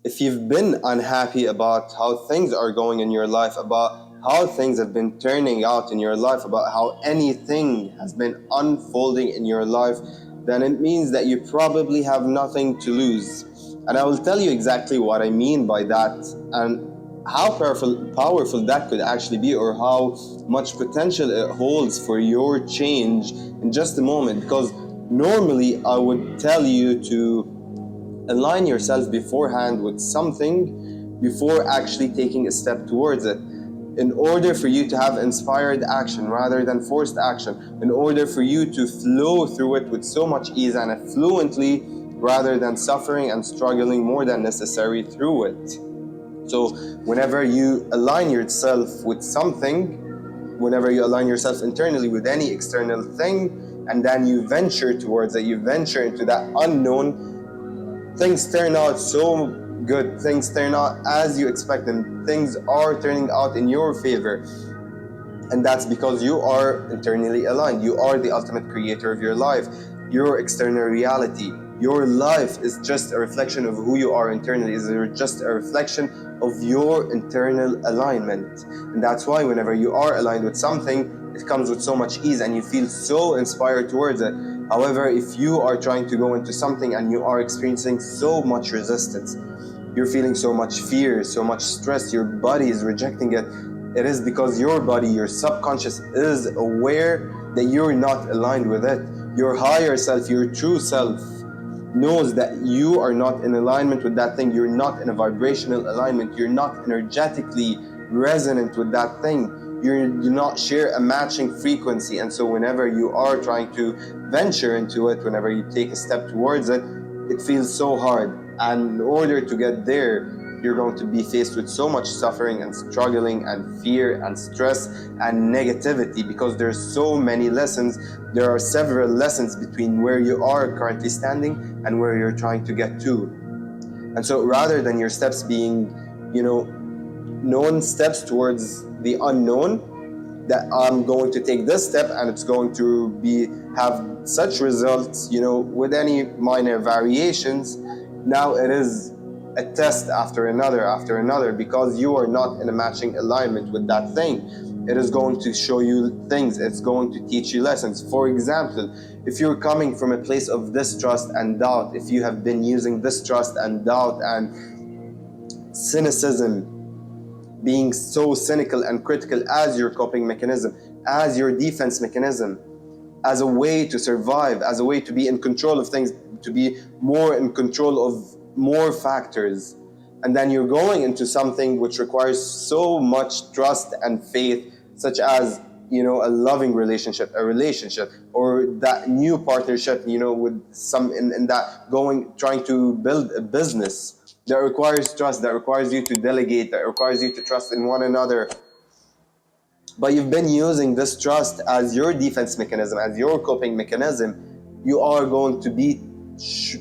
if you've been unhappy about how things are going in your life, about how things have been turning out in your life, about how anything has been unfolding in your life, then it means that you probably have nothing to lose. And I will tell you exactly what I mean by that, and how powerful that could actually be, or how much potential it holds for your change in just a moment. Because normally I would tell you to align yourself beforehand with something before actually taking a step towards it, in order for you to have inspired action rather than forced action, in order for you to flow through it with so much ease and fluently, rather than suffering and struggling more than necessary through it. So whenever you align yourself with something, whenever you align yourself internally with any external thing, and then you venture towards it, you venture into that unknown, things turn out so good, things turn out as you expect them, things are turning out in your favor. And that's because you are internally aligned. You are the ultimate creator of your life. Your external reality, your life is just a reflection of who you are internally, is just a reflection of your internal alignment. And that's why whenever you are aligned with something, it comes with so much ease and you feel so inspired towards it. However, if you are trying to go into something and you are experiencing so much resistance, you're feeling so much fear, so much stress, your body is rejecting it, it is because your body, your subconscious, is aware that you're not aligned with it. Your higher self, your true self, knows that you are not in alignment with that thing. You're not in a vibrational alignment. You're not energetically resonant with that thing. You do not share a matching frequency. And so whenever you are trying to venture into it, whenever you take a step towards it, it feels so hard. And in order to get there, you're going to be faced with so much suffering and struggling and fear and stress and negativity, because there's so many lessons. There are several lessons between where you are currently standing and where you're trying to get to. And so rather than your steps being, known steps towards the unknown, that I'm going to take this step and it's going to have such results, with any minor variations. Now it is a test after another, because you are not in a matching alignment with that thing. It is going to show you things, it's going to teach you lessons. For example, if you're coming from a place of distrust and doubt, if you have been using distrust and doubt and cynicism, being so cynical and critical as your coping mechanism, as your defense mechanism, as a way to survive, as a way to be in control of things, to be more in control of more factors. And then you're going into something which requires so much trust and faith, such as, a loving relationship, a relationship, or that new partnership, with some in that trying to build a business that requires trust, that requires you to delegate, that requires you to trust in one another. But you've been using this trust as your defense mechanism, as your coping mechanism. You are going to be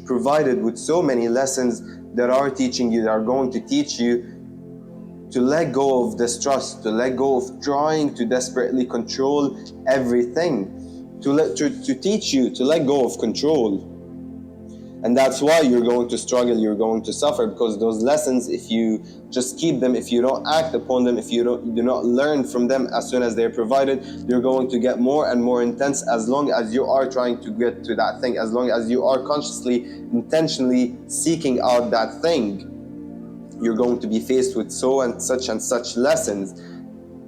provided with so many lessons that are teaching you, that are going to teach you to let go of this trust, to let go of trying to desperately control everything, to teach you to let go of control. And that's why you're going to struggle, you're going to suffer, because those lessons, if you just keep them, if you don't act upon them, if you do not learn from them as soon as they're provided, you're going to get more and more intense as long as you are trying to get to that thing, as long as you are consciously, intentionally seeking out that thing. You're going to be faced with so and such lessons.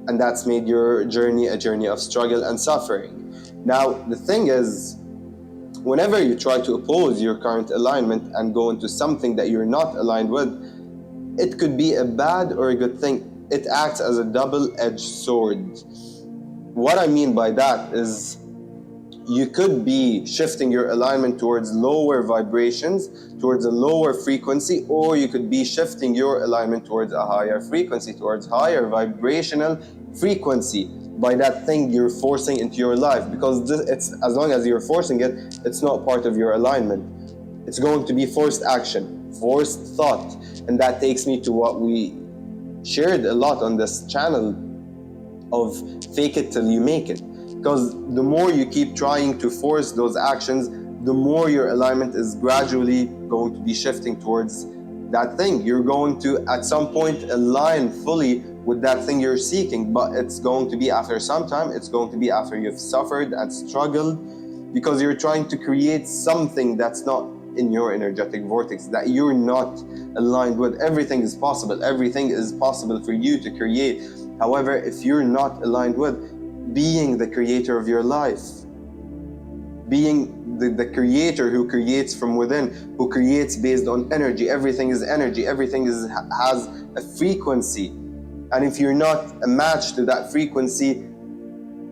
And that's made your journey a journey of struggle and suffering. Now, the thing is, whenever you try to oppose your current alignment and go into something that you're not aligned with, it could be a bad or a good thing. It acts as a double-edged sword. What I mean by that is, you could be shifting your alignment towards lower vibrations, towards a lower frequency, or you could be shifting your alignment towards a higher frequency, towards higher vibrational frequency, by that thing you're forcing into your life. Because it's, as long as you're forcing it, it's not part of your alignment. It's going to be forced action, forced thought. And that takes me to what we shared a lot on this channel of fake it till you make it. Because the more you keep trying to force those actions, the more your alignment is gradually going to be shifting towards that thing. You're going to, at some point, align fully with that thing you're seeking, but it's going to be after some time. It's going to be after you've suffered and struggled, because you're trying to create something that's not in your energetic vortex, that you're not aligned with. Everything is possible. Everything is possible for you to create. However, if you're not aligned with being the creator of your life, being the creator who creates from within, who creates based on energy. Everything is energy. Everything has a frequency. And if you're not a match to that frequency,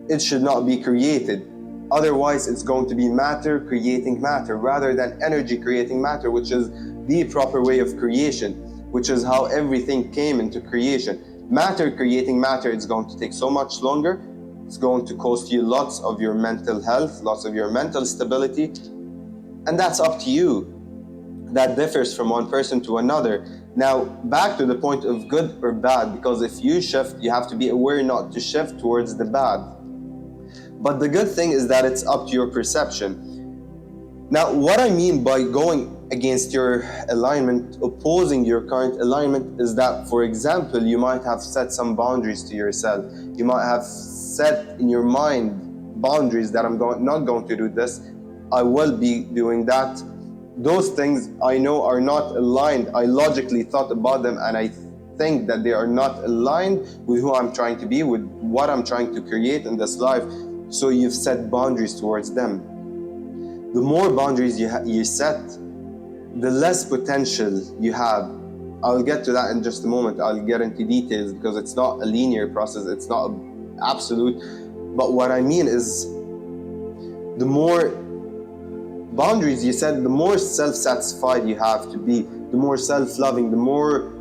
it should not be created. Otherwise, it's going to be matter creating matter rather than energy creating matter, which is the proper way of creation, which is how everything came into creation. Matter creating matter is going to take so much longer. It's going to cost you lots of your mental health, lots of your mental stability, and that's up to you. That differs from one person to another. Now, back to the point of good or bad, because if you shift, you have to be aware not to shift towards the bad. But the good thing is that it's up to your perception. Now, what I mean by going against your alignment, opposing your current alignment, is that, for example, you might have set some boundaries to yourself. You might have set in your mind boundaries that I'm not going to do this, I will be doing that. Those things I know are not aligned. I logically thought about them and I think that they are not aligned with who I'm trying to be, with what I'm trying to create in this life. So you've set boundaries towards them. The more boundaries you set, the less potential you have. I'll get to that in just a moment. I'll get into details because it's not a linear process. It's not absolute. But what I mean is, the more boundaries you set, the more self-satisfied you have to be, the more self-loving, the more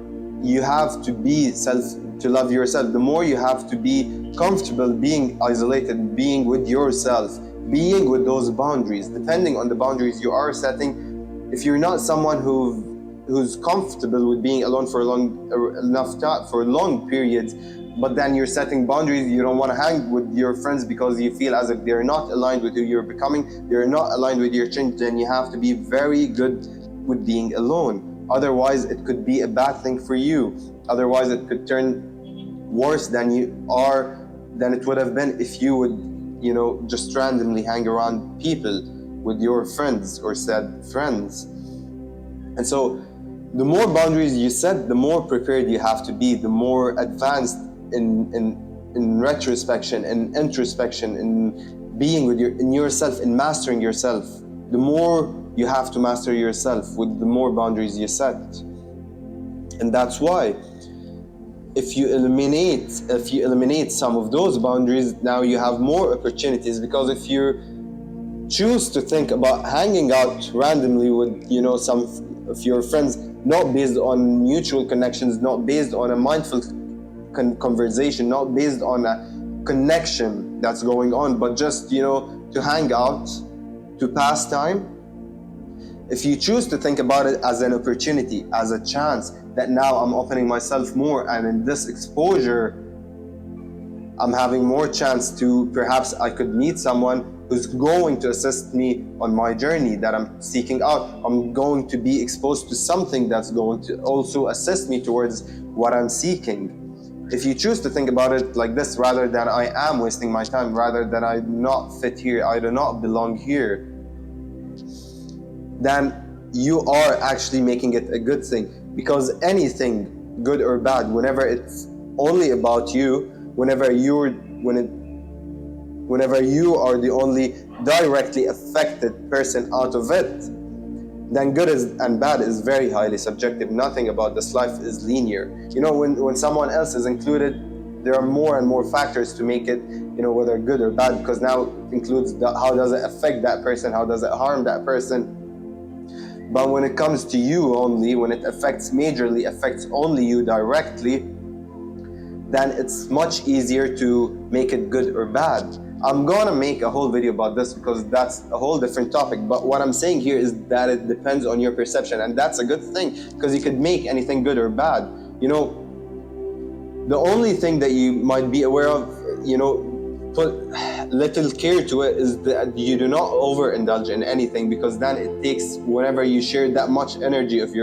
you have to be to love yourself, the more you have to be comfortable being isolated, being with yourself, being with those boundaries, depending on the boundaries you are setting. If you're not someone who's comfortable with being alone for for long periods, but then you're setting boundaries, you don't want to hang with your friends because you feel as if they're not aligned with who you're becoming, they're not aligned with your change, then you have to be very good with being alone. Otherwise, it could be a bad thing for you. Otherwise, it could turn worse than it would have been if you would, just randomly hang around people with your friends or said friends. And so, the more boundaries you set, the more prepared you have to be, the more advanced in retrospection, in introspection, in being in yourself, in mastering yourself. The more you have to master yourself with the more boundaries you set. And that's why if you eliminate some of those boundaries, now you have more opportunities, because if you choose to think about hanging out randomly with some of your friends, not based on mutual connections, not based on a mindful conversation, not based on a connection that's going on, but just to hang out, to pass time. If you choose to think about it as an opportunity, as a chance, that now I'm opening myself more, and in this exposure I'm having more chance to, perhaps I could meet someone who's going to assist me on my journey that I'm seeking out. I'm going to be exposed to something that's going to also assist me towards what I'm seeking. If you choose to think about it like this, rather than I am wasting my time, rather than I do not fit here, I do not belong here, then you are actually making it a good thing. Because anything, good or bad, whenever it's only about you, whenever you are the only directly affected person out of it, then good and bad is very highly subjective. Nothing about this life is linear. When someone else is included, there are more and more factors to make it, whether good or bad, because now it includes how does it affect that person, how does it harm that person. But when it comes to you only, when it majorly affects only you directly, then it's much easier to make it good or bad. I'm gonna make a whole video about this because that's a whole different topic. But what I'm saying here is that it depends on your perception, and that's a good thing, because you could make anything good or bad. The only thing that you might be aware of, put little care to it, is that you do not overindulge in anything, because then it takes, whenever you share that much energy of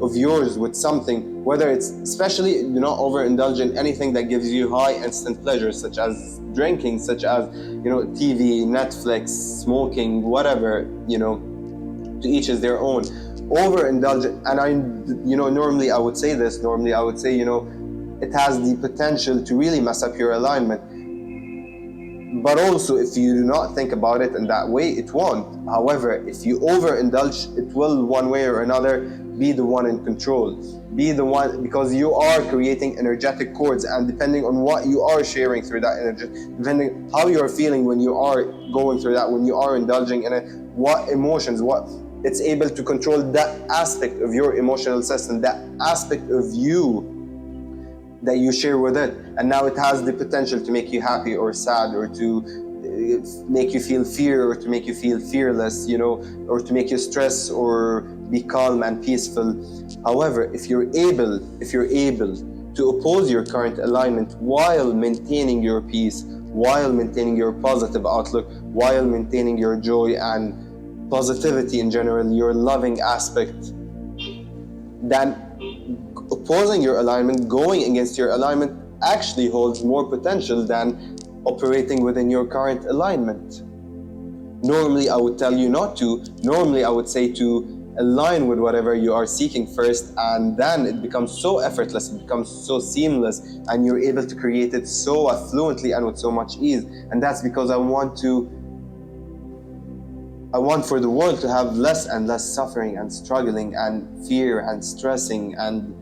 of yours with something, whether it's, especially, do not overindulge in anything that gives you high instant pleasure, such as drinking, such as, TV, Netflix, smoking, whatever, to each is their own. Overindulge, and normally I would say, it has the potential to really mess up your alignment. But also, if you do not think about it in that way, it won't. However, if you overindulge, it will, one way or another, be the one in control. Be the one, because you are creating energetic cords, and depending on what you are sharing through that energy, depending how you're feeling when you are going through that, when you are indulging in it, what emotions, what it's able to control that aspect of your emotional system, that aspect of you that you share with it. And now it has the potential to make you happy or sad, or to make you feel fear, or to make you feel fearless, or to make you stress or be calm and peaceful. However, if you're able to oppose your current alignment while maintaining your peace, while maintaining your positive outlook, while maintaining your joy and positivity in general, your loving aspect, then opposing your alignment, going against your alignment, actually holds more potential than operating within your current alignment. Normally, I would tell you not to. Normally, I would say to align with whatever you are seeking first, and then it becomes so effortless, it becomes so seamless, and you're able to create it so fluently and with so much ease. And that's because I want for the world to have less and less suffering and struggling and fear and stressing and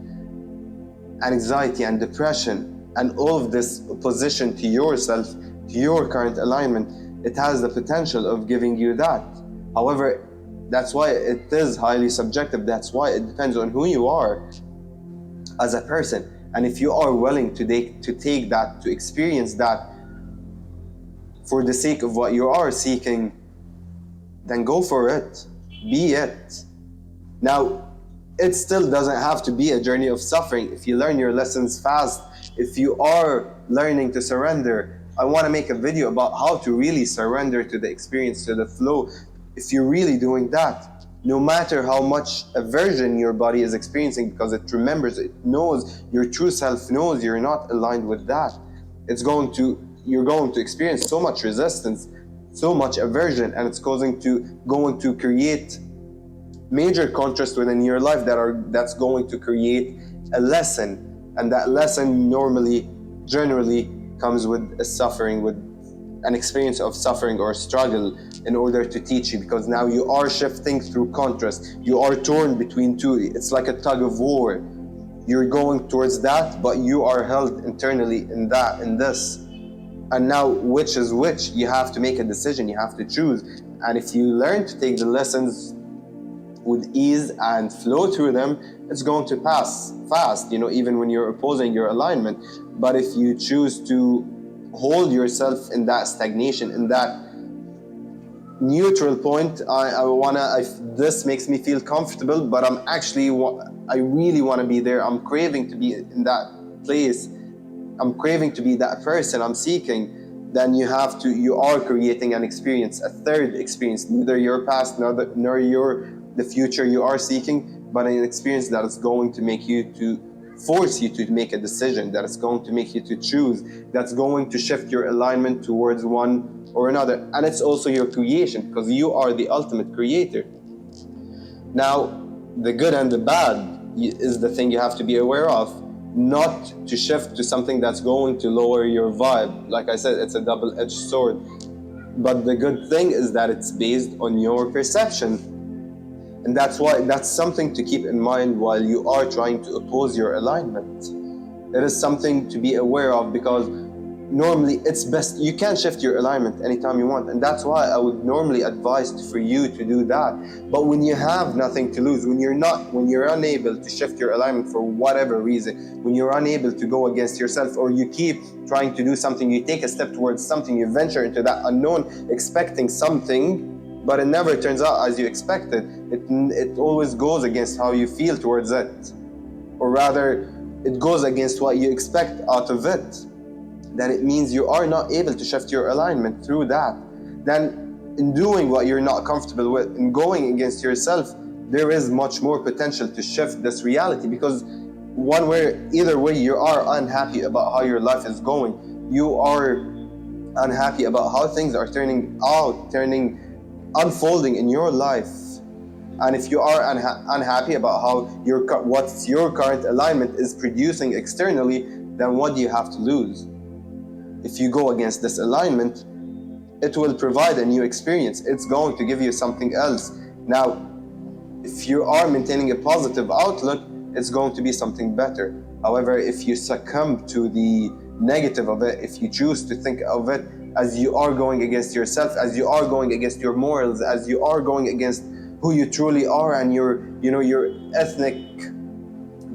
anxiety and depression, and all of this opposition to yourself, to your current alignment. It has the potential of giving you that. However, that's why it is highly subjective. That's why it depends on who you are as a person. And if you are willing to take that, to experience that for the sake of what you are seeking, then go for it. Be it. Now, it still doesn't have to be a journey of suffering. If you learn your lessons fast, if you are learning to surrender, I want to make a video about how to really surrender to the experience, to the flow. If you're really doing that, no matter how much aversion your body is experiencing, because it remembers, it knows, your true self knows you're not aligned with that, you're going to experience so much resistance, so much aversion, and it's going to create major contrast within your life that's going to create a lesson. And that lesson generally comes with a suffering, with an experience of suffering or struggle, in order to teach you, because now you are shifting through contrast. You are torn between two. It's like a tug of war. You're going towards that, but you are held internally in this. And now, which is which? You have to make a decision. You have to choose. And if you learn to take the lessons with ease and flow through them, it's going to pass fast, even when you're opposing your alignment. But if you choose to hold yourself in that stagnation, in that neutral point, this makes me feel comfortable, but I really want to be there. I'm craving to be in that place. I'm craving to be that person I'm seeking. Then you are creating an experience, a third experience, neither your past nor the future you are seeking, but an experience that is going to force you to make a decision, that is going to make you to choose, that's going to shift your alignment towards one or another. And it's also your creation, because you are the ultimate creator. Now, the good and the bad is the thing you have to be aware of, not to shift to something that's going to lower your vibe. Like I said, it's a double-edged sword. But the good thing is that it's based on your perception. And that's something to keep in mind while you are trying to oppose your alignment. It is something to be aware of, because normally it's best, you can shift your alignment anytime you want. And that's why I would normally advise for you to do that. But when you have nothing to lose, when you're unable to shift your alignment for whatever reason, when you're unable to go against yourself, or you keep trying to do something, you take a step towards something, you venture into that unknown, expecting something, but it never turns out as you expected. It always goes against how you feel towards it. Or rather, it goes against what you expect out of it. Then it means you are not able to shift your alignment through that. Then in doing what you're not comfortable with, in going against yourself, there is much more potential to shift this reality, because either way, you are unhappy about how your life is going. You are unhappy about how things are unfolding in your life. And if you are unhappy about how what's your current alignment is producing externally, then what do you have to lose? If you go against this alignment, it will provide a new experience. It's going to give you something else. Now, if you are maintaining a positive outlook, it's going to be something better. However, if you succumb to the negative of it, if you choose to think of it as you are going against yourself, as you are going against your morals, as you are going against who you truly are and your ethnic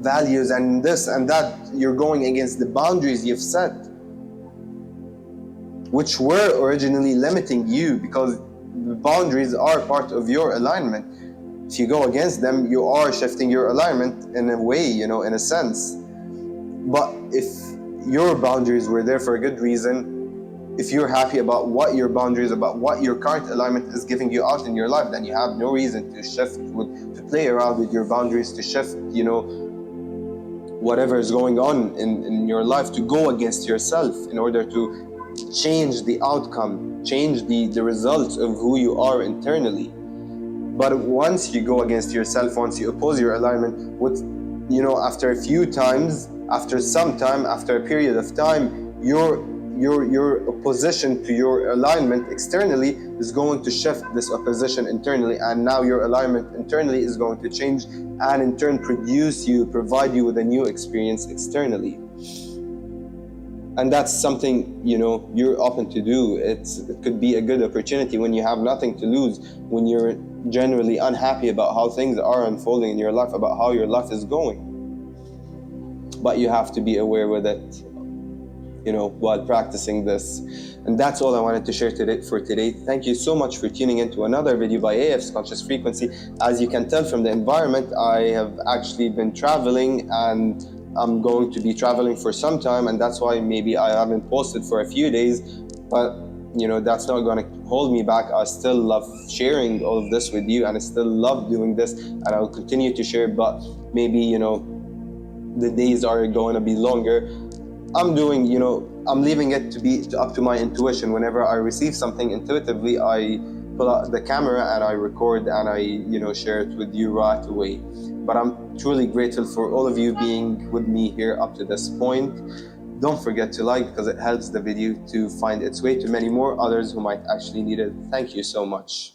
values and this and that, you're going against the boundaries you've set, which were originally limiting you, because the boundaries are part of your alignment. If you go against them, you are shifting your alignment in a way, in a sense. But if your boundaries were there for a good reason, if you're happy about what your boundaries, about what your current alignment is giving you out in your life, then you have no reason to shift, to play around with your boundaries, to shift, whatever is going on in your life, to go against yourself in order to change the outcome, change the results of who you are internally. But once you go against yourself, once you oppose your alignment, after a few times, after some time, after a period of time, your opposition to your alignment externally is going to shift this opposition internally, and now your alignment internally is going to change, and in turn provide you with a new experience externally. And that's something you're open to do. It could be a good opportunity when you have nothing to lose, when you're generally unhappy about how things are unfolding in your life, about how your life is going. But you have to be aware with it, while practicing this. And that's all I wanted to share today. Thank you so much for tuning in to another video by AF's Conscious Frequency. As you can tell from the environment, I have actually been traveling, and I'm going to be traveling for some time, and that's why maybe I haven't posted for a few days. But that's not going to hold me back. I still love sharing all of this with you, and I still love doing this, and I'll continue to share. But maybe the days are going to be longer. I'm leaving it to be up to my intuition. Whenever I receive something intuitively, I pull out the camera and I record, and I share it with you right away. But I'm truly grateful for all of you being with me here up to this point. Don't forget to like, because it helps the video to find its way to many more others who might actually need it. Thank you so much.